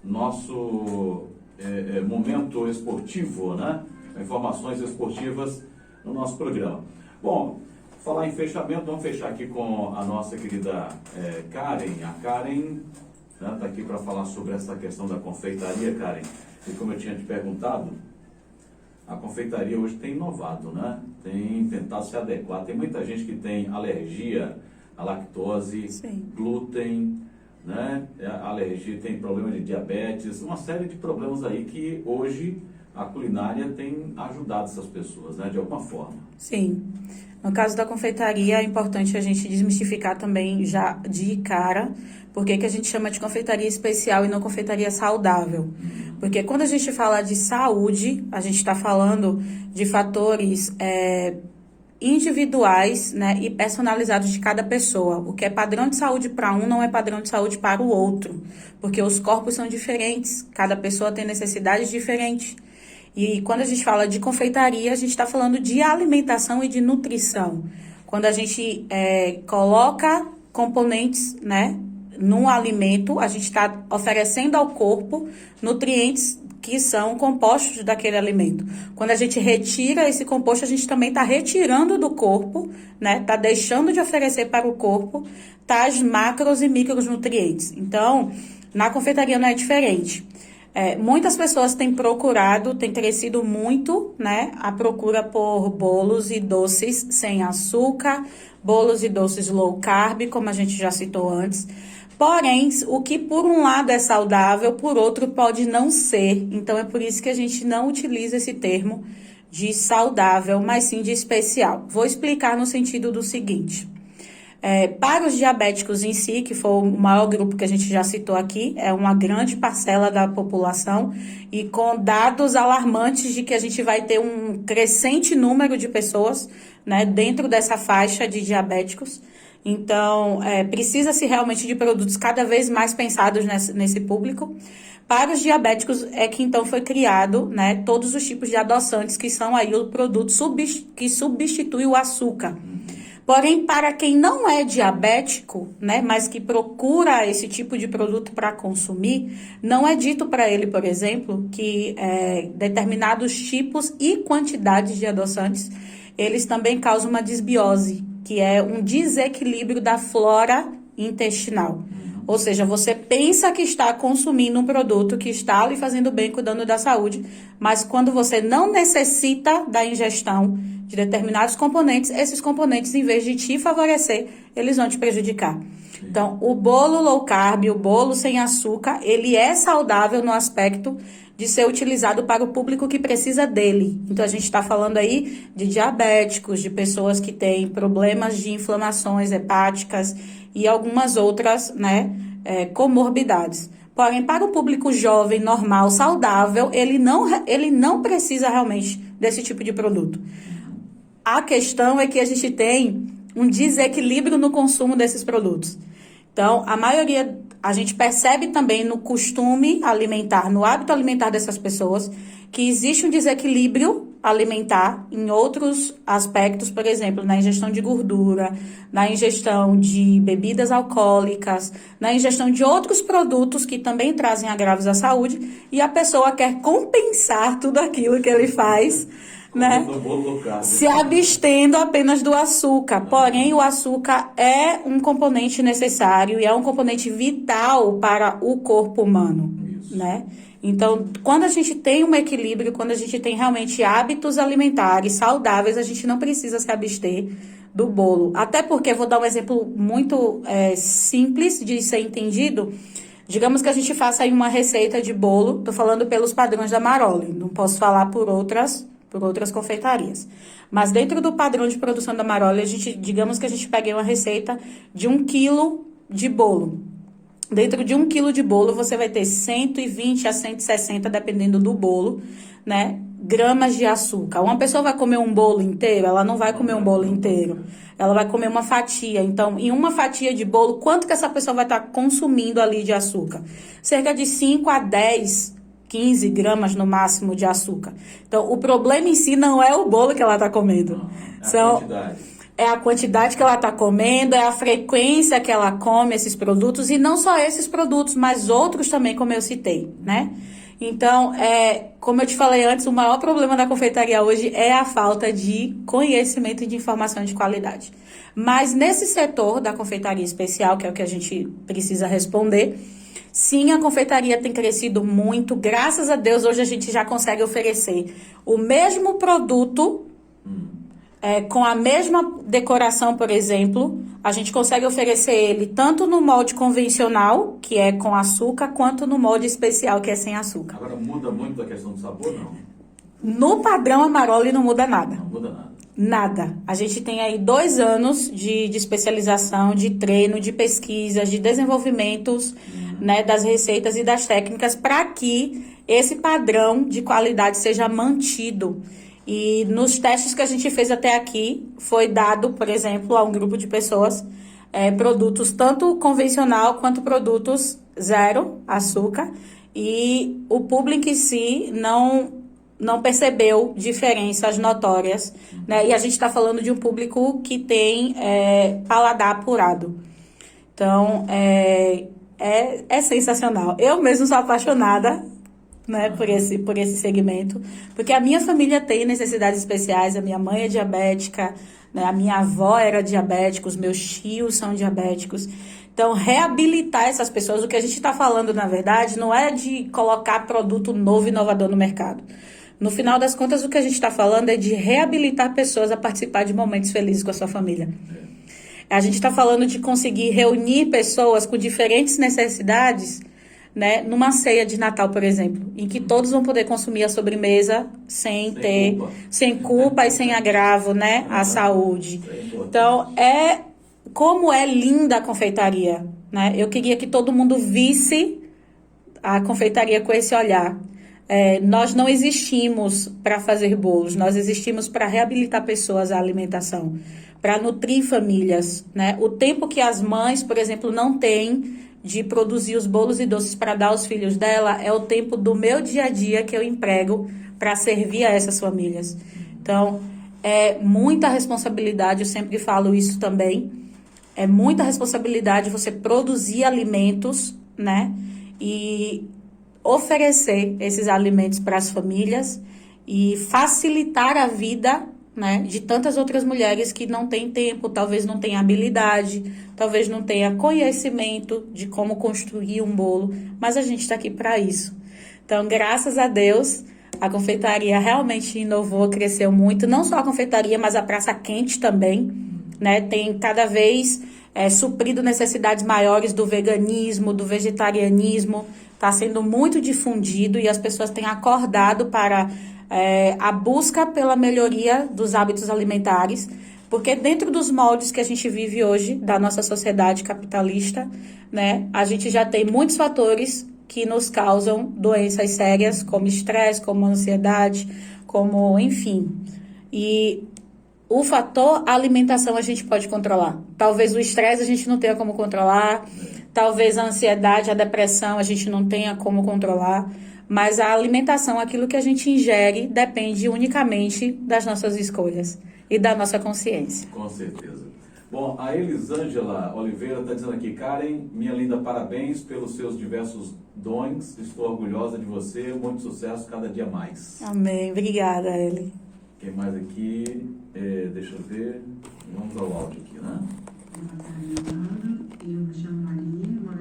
nosso momento esportivo, né? Informações esportivas no nosso programa. Bom, falar em fechamento, vamos fechar aqui com a nossa querida Karen. A Karen está aqui para falar sobre essa questão da confeitaria, Karen. E como eu tinha te perguntado, a confeitaria hoje tem inovado, né? Tem tentado se adequar. Tem muita gente que tem alergia à lactose, sim, glúten, né? Alergia, tem problema de diabetes, uma série de problemas aí que hoje a culinária tem ajudado essas pessoas, né? De alguma forma. Sim. No caso da confeitaria, é importante a gente desmistificar também já de cara por que a gente chama de confeitaria especial e não confeitaria saudável. Porque quando a gente fala de saúde, a gente está falando de fatores individuais, né, e personalizados de cada pessoa. O que é padrão de saúde para um não é padrão de saúde para o outro. Porque os corpos são diferentes, cada pessoa tem necessidades diferentes. E quando a gente fala de confeitaria, a gente está falando de alimentação e de nutrição. Quando a gente coloca componentes, né, no alimento, a gente está oferecendo ao corpo nutrientes que são compostos daquele alimento. Quando a gente retira esse composto, a gente também está retirando do corpo, né, está deixando de oferecer para o corpo tais macros e micronutrientes. Então, na confeitaria não é diferente. Muitas pessoas têm procurado, têm crescido muito, né, a procura por bolos e doces sem açúcar, bolos e doces low carb, como a gente já citou antes. Porém, o que por um lado é saudável, por outro pode não ser. Então, é por isso que a gente não utiliza esse termo de saudável, mas sim de especial. Vou explicar no sentido do seguinte. Para os diabéticos em si, que foi o maior grupo que a gente já citou aqui, é uma grande parcela da população, e com dados alarmantes de que a gente vai ter um crescente número de pessoas, né, dentro dessa faixa de diabéticos. Então, precisa-se realmente de produtos cada vez mais pensados nesse público. Para os diabéticos é que então foi criado, né, todos os tipos de adoçantes, que são aí o produto que substitui o açúcar. Porém, para quem não é diabético, né, mas que procura esse tipo de produto para consumir, não é dito para ele, por exemplo, que determinados tipos e quantidades de adoçantes, eles também causam uma disbiose, que é um desequilíbrio da flora intestinal. Ou seja, você pensa que está consumindo um produto que está lhe fazendo bem, cuidando da saúde, mas quando você não necessita da ingestão de determinados componentes, esses componentes, em vez de te favorecer, eles vão te prejudicar. Então, o bolo low carb, o bolo sem açúcar, ele é saudável no aspecto de ser utilizado para o público que precisa dele. Então, a gente está falando aí de diabéticos, de pessoas que têm problemas de inflamações hepáticas e algumas outras, né, comorbidades. Porém, para o público jovem, normal, saudável, ele não precisa realmente desse tipo de produto. A questão é que a gente tem um desequilíbrio no consumo desses produtos. Então, a maioria, a gente percebe também no costume alimentar, no hábito alimentar dessas pessoas, que existe um desequilíbrio alimentar em outros aspectos, por exemplo, na ingestão de gordura, na ingestão de bebidas alcoólicas, na ingestão de outros produtos que também trazem agravos à saúde, e a pessoa quer compensar tudo aquilo que ele faz, né, se abstendo apenas do açúcar. Porém, o açúcar é um componente necessário e é um componente vital para o corpo humano, né? Então, quando a gente tem um equilíbrio, quando a gente tem realmente hábitos alimentares saudáveis, a gente não precisa se abster do bolo. Até porque, vou dar um exemplo muito simples de ser entendido. Digamos que a gente faça aí uma receita de bolo, tô falando pelos padrões da Marolli, não posso falar por outras confeitarias. Mas dentro do padrão de produção da Marolli, digamos que a gente pegue uma receita de 1 quilo de bolo. Dentro de 1 quilo de bolo, você vai ter 120 a 160, dependendo do bolo, né, gramas de açúcar. Uma pessoa vai comer um bolo inteiro? Ela não vai comer um bolo inteiro. Ela vai comer uma fatia. Então, em uma fatia de bolo, quanto que essa pessoa vai estar consumindo ali de açúcar? Cerca de 5 a 10 15 gramas no máximo de açúcar. Então, o problema em si não é o bolo que ela está comendo. Não, é a quantidade. é a quantidade que ela está comendo, é a frequência que ela come esses produtos, e não só esses produtos, mas outros também, como eu citei, né? Então, como eu te falei antes, o maior problema da confeitaria hoje é a falta de conhecimento e de informação de qualidade. Mas nesse setor da confeitaria especial, que é o que a gente precisa responder, sim, a confeitaria tem crescido muito. Graças a Deus, hoje a gente já consegue oferecer o mesmo produto, com a mesma decoração, por exemplo. A gente consegue oferecer ele tanto no molde convencional, que é com açúcar, quanto no molde especial, que é sem açúcar. Agora, muda muito a questão do sabor, não? No padrão Amaroli não muda nada. Não muda nada. Nada. A gente tem aí 2 anos de especialização, de treino, de pesquisas, de desenvolvimentos, né, das receitas e das técnicas para que esse padrão de qualidade seja mantido. E nos testes que a gente fez até aqui, foi dado, por exemplo, a um grupo de pessoas, produtos tanto convencional quanto produtos zero açúcar, e o público em si não percebeu diferenças notórias, né? E a gente está falando de um público que tem paladar apurado. Então, é sensacional. Eu mesmo sou apaixonada, né, por esse segmento, porque a minha família tem necessidades especiais. A minha mãe é diabética, né, a minha avó era diabética, os meus tios são diabéticos. Então, reabilitar essas pessoas, o que a gente está falando, na verdade, não é de colocar produto novo e inovador no mercado. No final das contas, o que a gente está falando é de reabilitar pessoas a participar de momentos felizes com a sua família. A gente está falando de conseguir reunir pessoas com diferentes necessidades, né, numa ceia de Natal, por exemplo, em que todos vão poder consumir a sobremesa sem culpa e sem agravo, né, à saúde. Então, como é linda a confeitaria, né? Eu queria que todo mundo visse a confeitaria com esse olhar. Nós não existimos para fazer bolos, nós existimos para reabilitar pessoas à alimentação, para nutrir famílias, né? O tempo que as mães, por exemplo, não têm de produzir os bolos e doces para dar aos filhos dela é o tempo do meu dia a dia que eu emprego para servir a essas famílias. Então, é muita responsabilidade, eu sempre falo isso também, é muita responsabilidade você produzir alimentos, né? E oferecer esses alimentos para as famílias e facilitar a vida, né, de tantas outras mulheres que não têm tempo, talvez não tenham habilidade, talvez não tenha conhecimento de como construir um bolo, mas a gente está aqui para isso. Então, graças a Deus, a confeitaria realmente inovou, cresceu muito, não só a confeitaria, mas a praça quente também, né, tem cada vez suprido necessidades maiores do veganismo, do vegetarianismo, está sendo muito difundido e as pessoas têm acordado para a busca pela melhoria dos hábitos alimentares, porque dentro dos moldes que a gente vive hoje, da nossa sociedade capitalista, né, a gente já tem muitos fatores que nos causam doenças sérias, como estresse, como ansiedade, como, enfim. E o fator alimentação a gente pode controlar. Talvez o estresse a gente não tenha como controlar, talvez a ansiedade, a depressão a gente não tenha como controlar, mas a alimentação, aquilo que a gente ingere, depende unicamente das nossas escolhas e da nossa consciência. Com certeza. Bom, a Elisângela Oliveira está dizendo aqui: Karen, minha linda, parabéns pelos seus diversos dons, estou orgulhosa de você, muito sucesso cada dia mais. Amém, obrigada, Eli. Quem mais aqui? Deixa eu ver, vamos ao áudio aqui, né? Eu me chamo Maria, moro